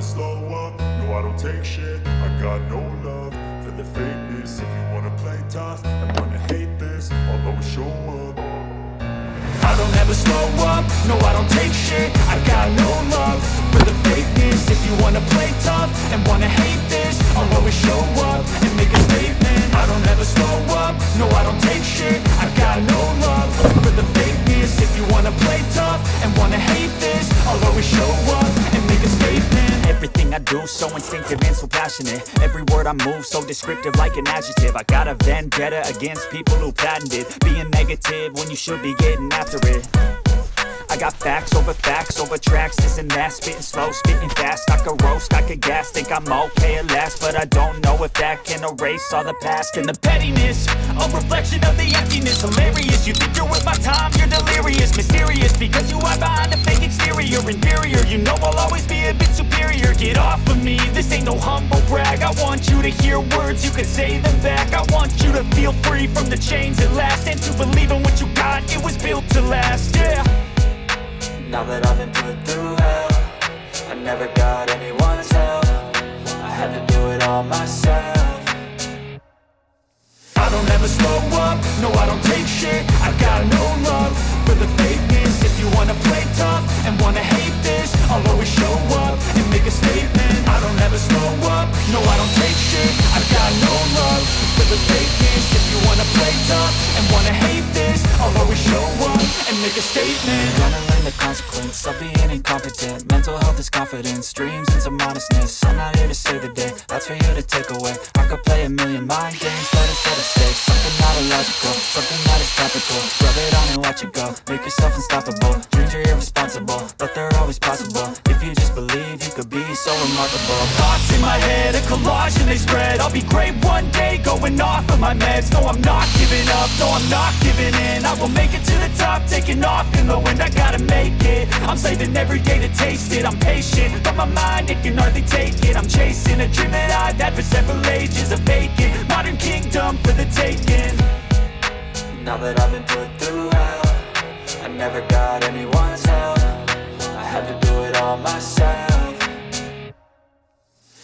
slow up, no I don't take shit. I got no love for the fakeness. If you wanna play tough and wanna hate this, I'll always show up. I don't ever slow up, no I don't take shit. I got no love for the fakeness. If you wanna play tough and wanna hate this, I'll always show up and make a statement. I don't ever slow up, no I don't take shit. I got no love for the fakeness. If you wanna play tough and wanna hate this, I'll always show up and make a statement. Everything I do so instinctive and so passionate. Every word I move so descriptive like an adjective. I got a vendetta against people who patented being negative when you should be getting after it. I got facts over tracks, this and that. Spitting slow, spitting fast, I could roast, I could gas. Think I'm okay at last, but I don't know if that can erase all the past. And the pettiness, a reflection of the emptiness. Hilarious, you think you're with my time, you're delirious. Mysterious, because you hide behind a fake exterior. Inferior, you know I'll always be a bit superior. Get off of me, this ain't no humble brag. I want you to hear words, you can say them back. I want you to feel free from the chains at last, and to believe in what you got, it was built to last, yeah. Now that I've been put through hell, I never got anyone's help. I had to do it all myself. I don't ever slow up, no I don't take shit. I got no love for the fakeness. If you wanna play tough and wanna hate this, I'll always show up and make a statement. I don't ever slow up, no I don't take shit. I got no love for the fakeness. If you wanna play tough and wanna hate this, I'll always show up and make a statement. Gonna learn the consequence of being incompetent. Mental health is confidence, dreams and some modestness. I'm not here to save the day, that's for you to take away. I could play a million mind games, but instead of stay something not illogical, something that is topical. Rub it on and watch it go, make yourself unstoppable. Dreams are irresponsible, but they're always possible. If you just believe, you could be so remarkable. Thoughts in my head, a collage and they spread. I'll be great one day, going off of my meds. No, I'm not giving up, no, I'm not giving in. I will make it to the top, taking off in the wind. I gotta make it, I'm saving every day to taste it. I'm patient, but my mind, it can hardly take it. I'm chasing a dream that I've had for several ages. A vacant, modern kingdom for the taking. Now that I've been put through hell, I never got anyone's help. I had to do it all myself.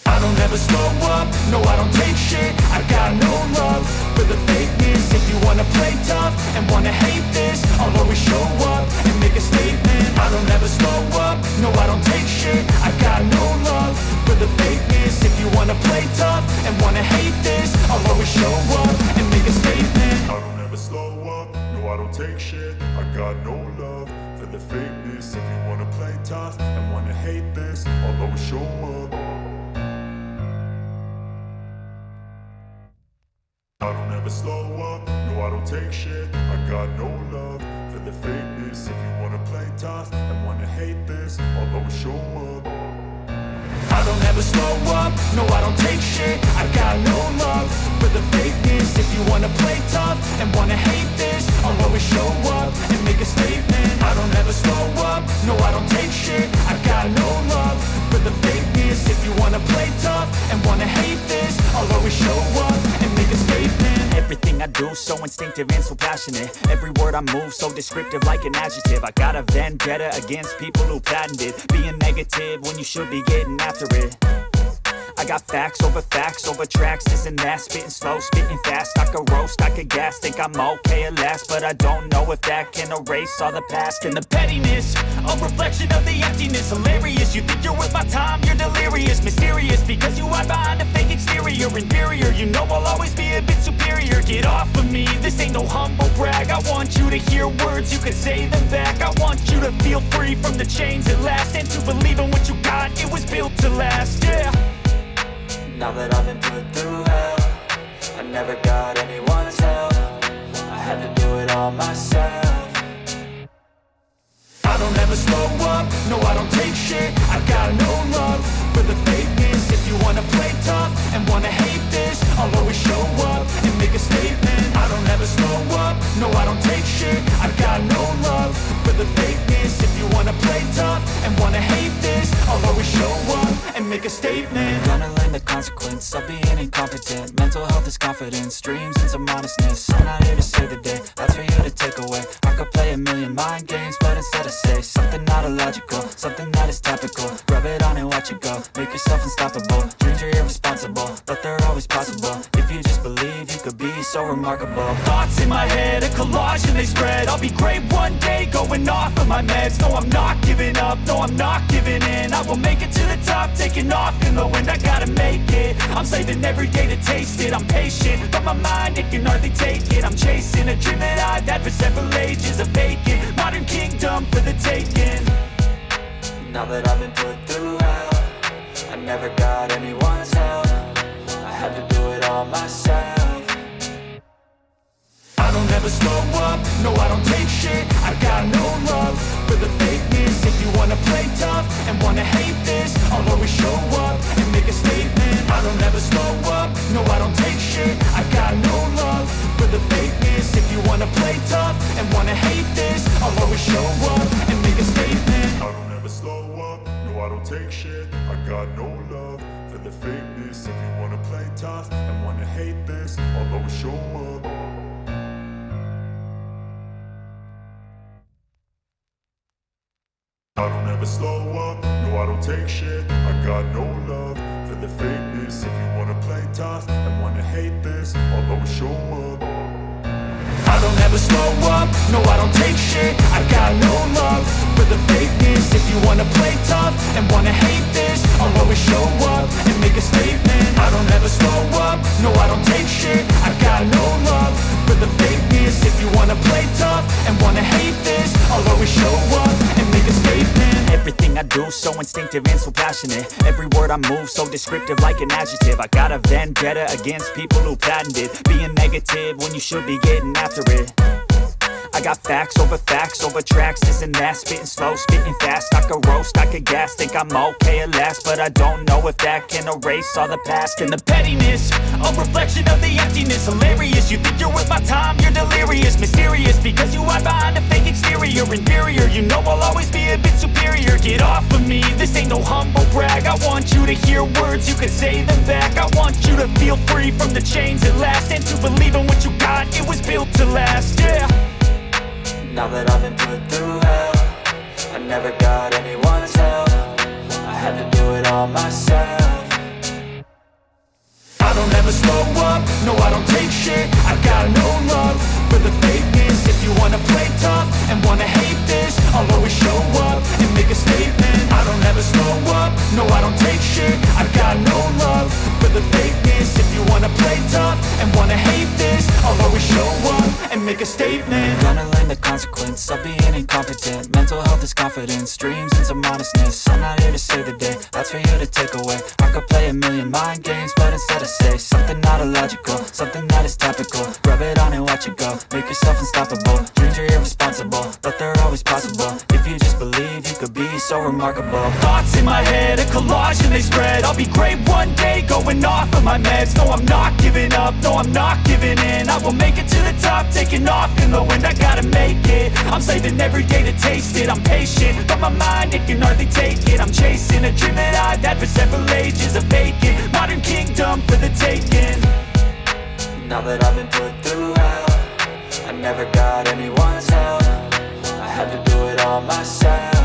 I don't ever slow up, no I don't take shit. I got no love for the fakeness. If you wanna play tough and wanna hate this, I'll always show up and make a statement. I don't ever slow up, no I don't take shit. I got no love for the fakeness. If you wanna play tough and wanna hate this, I'll always show up and make a statement. I don't ever slow up, no I don't take shit. I got no love for the fakeness. If you wanna play tough and wanna hate this, I'll always show up. I don't ever slow up, no I don't take shit. I got no love for the fakeness. If you wanna play tough and wanna hate this, I'll always show up. I don't ever slow up, no I don't take shit. I got no love for the fakeness. If you wanna play tough and wanna hate this, I'll always show up and make a statement. I don't ever slow up, no I don't take shit. I got no love for the fakeness. If you wanna play tough and wanna hate this, I'll always show up and make a statement. Everything I do so instinctive and so passionate. Every word I move so descriptive like an adjective. I got a vendetta against people who patented being negative when you should be getting after it. I got facts over tracks, this and that. Spitting slow, spitting fast, I could roast, I could gas. Think I'm okay at last, but I don't know if that can erase all the past. And the pettiness, a reflection of the emptiness. Hilarious, you think you're with my time, you're delirious. Mysterious, because you hide behind a fake exterior. Inferior, you know I'll always be a bit superior. Get off of me, this ain't no humble brag. I want you to hear words, you can say them back. I want you to feel free from the chains at last, and to believe in what you got, it was built to last, yeah. Now that I've been put through hell, I never got anyone's help. I had to do it all myself. I don't ever slow up, no I don't take shit. I got no love for the fakeness. If you wanna play tough and wanna hate this, I'll always show up and make a statement. I don't ever slow up, no I don't take shit. I got no love for the fakeness. If you wanna play tough and wanna hate this, I'll always show up and make a statement. Gonna learn the consequence of being incompetent. Mental health is confidence, dreams into modestness. I'm not here to save the day, that's for you to take away. I could play a million mind games, but instead I say something not illogical, something that is topical. Rub it on and watch it go, make yourself unstoppable. Dreams are irresponsible, but they're always possible. If you just believe, you could be so remarkable. Thoughts in my head, a collage and they spread. I'll be great one day, going off of my meds. No, I'm not giving up, no, I'm not giving in. I will make it to the top, taking off in the wind. I gotta make it, I'm saving every day to taste it. I'm patient, but my mind, it can hardly take it. I'm chasing a dream that I've had for several ages. A vacant, modern kingdom for the taking. Now that I've been put through hell, I never got anyone's help. I had to do it all myself. I don't ever slow up, no I don't take shit. I got no love for the fakeness. If you wanna play tough and wanna hate this, I'll always show up and make a statement. I don't ever slow up, no I don't take shit. I got no love for the fakeness. If you wanna play tough and wanna hate this, I'll always show up and make a statement. I don't ever slow up, no I don't take shit. I got no love for the fakeness. If you wanna play tough and wanna hate this, I'll always show up. I don't ever slow up, no I don't take shit. I got no love for the fakeness. If you wanna play tough and wanna hate this, I'll always show up. I don't ever slow up, no I don't take shit. I got no love for the fakeness. If you wanna play tough and wanna hate this, I'll always show up and make a statement. I don't ever slow up, no I don't take shit. I got no love for the fakeness. If you wanna play tough and wanna hate this, I'll always show up and make a statement. Everything I do so instinctive and so passionate. Every word I move so descriptive like an adjective. I got a vendetta against people who patented being negative when you should be getting after it. I got facts over tracks, this and that. Spitting slow, spitting fast, I could roast, I could gas. Think I'm okay at last, but I don't know if that can erase all the past. And the pettiness, a reflection of the emptiness. Hilarious, you think you're worth my time, you're delirious. Mysterious, because you hide behind a fake exterior. Inferior, you know I'll always be a bit superior. Get off of me, this ain't no humble brag. I want you to hear words, you can say them back. I want you to feel free from the chains at last, and to believe in what you got, it was built to last, yeah. Now that I've been put through hell, I never got anyone's help. I had to do it all myself. I don't ever slow up, no I don't take shit. I got no love for the fakeness. If you wanna play tough and wanna hate this, I'll always show up and make a statement. I don't ever slow up, no I don't take shit. I got no love for the fakeness. If you wanna play tough and wanna hate this, I'll always show up and make a statement. Gonna learn the consequence of being incompetent. Mental health is confidence, dreams into modestness. I'm not here to save the day, that's for you to take away. I could play a million mind games, but instead I say something not illogical, something that is topical. Rub it on and watch it go, make yourself unstoppable. Dreams are irresponsible, but they're always possible. If you just believe, you could be so remarkable. Thoughts in my head, a collage and they spread. I'll be great one day, going off of my meds. No, I'm not giving up, no, I'm not giving in. I will make it to the top, taking off in the wind. I gotta make it, I'm saving every day to taste it. I'm patient, but my mind, it can hardly take it. I'm chasing a dream that I've had for several ages. A vacant, modern kingdom for the taking. Now that I've been put through hell, I never got anyone's help. I had to do it all myself.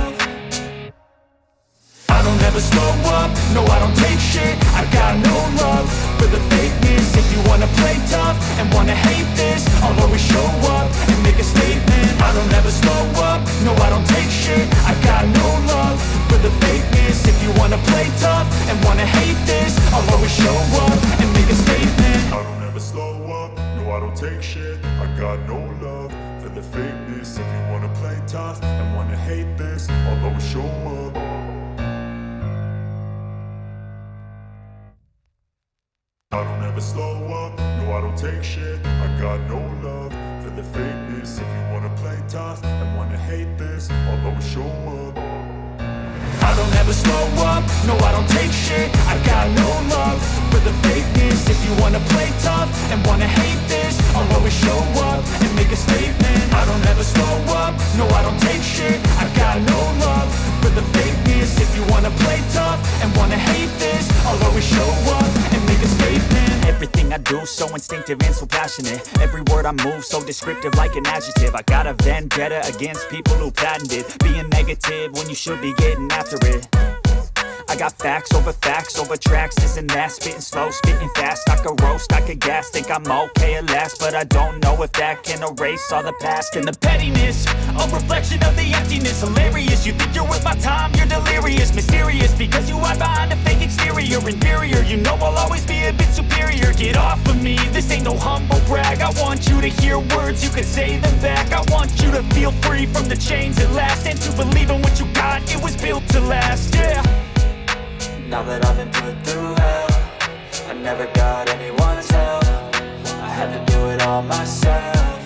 I don't ever slow up, no I don't take shit. I got no love for the fakeness. If you wanna play tough and wanna hate this, I'll always show up and make a statement. I don't ever slow up, no I don't take shit. I got no love for the fakeness. If you wanna play tough and wanna hate this, I'll always show up and make a statement. I don't ever slow up, no I don't take shit. I got no love for the fakeness. If you wanna play tough and wanna hate this, I'll always show up. I don't ever slow up, no I don't take shit. I got no love for the fakeness. If you wanna play tough and wanna hate this, I'll always show up. I don't ever slow up, no I don't take shit. I got no love for the fakeness. If you wanna play tough and wanna hate this, I'll always show up and make a statement. I don't ever slow up, no I don't take shit. I got no love for the fakeness. If you wanna play tough and wanna I do, so instinctive and so passionate. Every word I move, so descriptive like an adjective. I got a vendetta against people who patented being negative when you should be getting after it. I got facts over tracks, this and that. Spitting slow, spitting fast, I could roast, I could gas. Think I'm okay at last, but I don't know if that can erase all the past. And the pettiness, a reflection of the emptiness. Hilarious, you think you're worth my time, you're delirious. Mysterious, because you hide behind a fake exterior. Inferior, you know I'll always be a bit superior. Get off of me, this ain't no humble brag. I want you to hear words, you can say them back. I want you to feel free from the chains at last, and to believe in what you got, it was built to last, yeah. Now that I've been put through hell, I never got anyone's help. I had to do it all myself.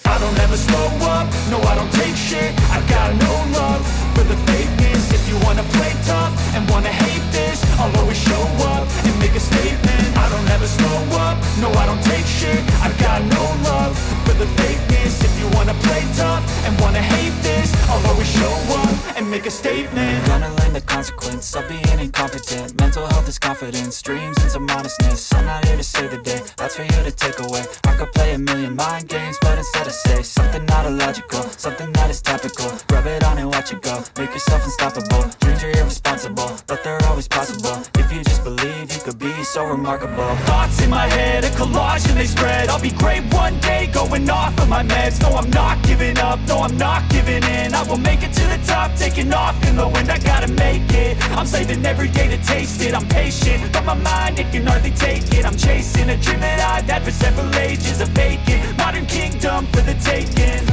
I don't ever slow up, no I don't take shit. I got no love for the fakeness. If you wanna play tough and wanna hate this, I'll always show up and make a statement. I don't ever slow up, no I don't take shit. I got no love for the fakeness. If you wanna play tough and wanna hate this, I'll always show up and make a statement. Gonna learn the consequence of being incompetent. Mental health is confidence, dreams and some honestness. I'm not here to save the day, that's for you to take away. I could play a million mind games, but instead I say something not illogical, something that is topical. Rub it on and watch it go, make yourself unstoppable. Dreams are irresponsible, but they're always possible. If you just believe, you could be so remarkable. Thoughts in my head, a collage and they spread. I'll be great one day, going off of my meds. No, I'm not giving up, no, I'm not giving in. I will make it to the top, taking off in the wind. I gotta make it, I'm saving every day to taste it. I'm patient, but my mind, it can hardly take it. I'm chasing a dream that I've had for several ages. A vacant, modern kingdom for the taking.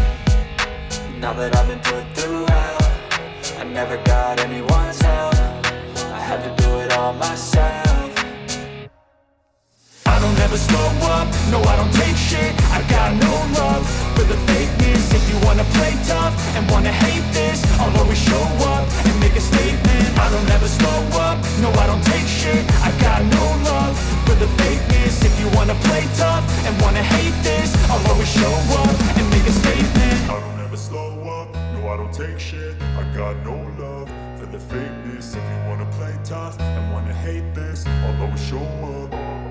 Now that I've been put through hell, I never got anyone's help. I had to do it all myself. I don't ever slow up, no I don't take shit. I got no love for the fakeness. If you wanna play tough and wanna hate this, I'll always show up and make a statement. I don't ever slow up, no I don't take shit. I got no love for the fakeness. If you wanna play tough and wanna hate this, I'll always show up and make a statement. I don't ever slow up, no I don't take shit. I got no love for the fakeness. If you wanna play tough and wanna hate this, I'll always show up.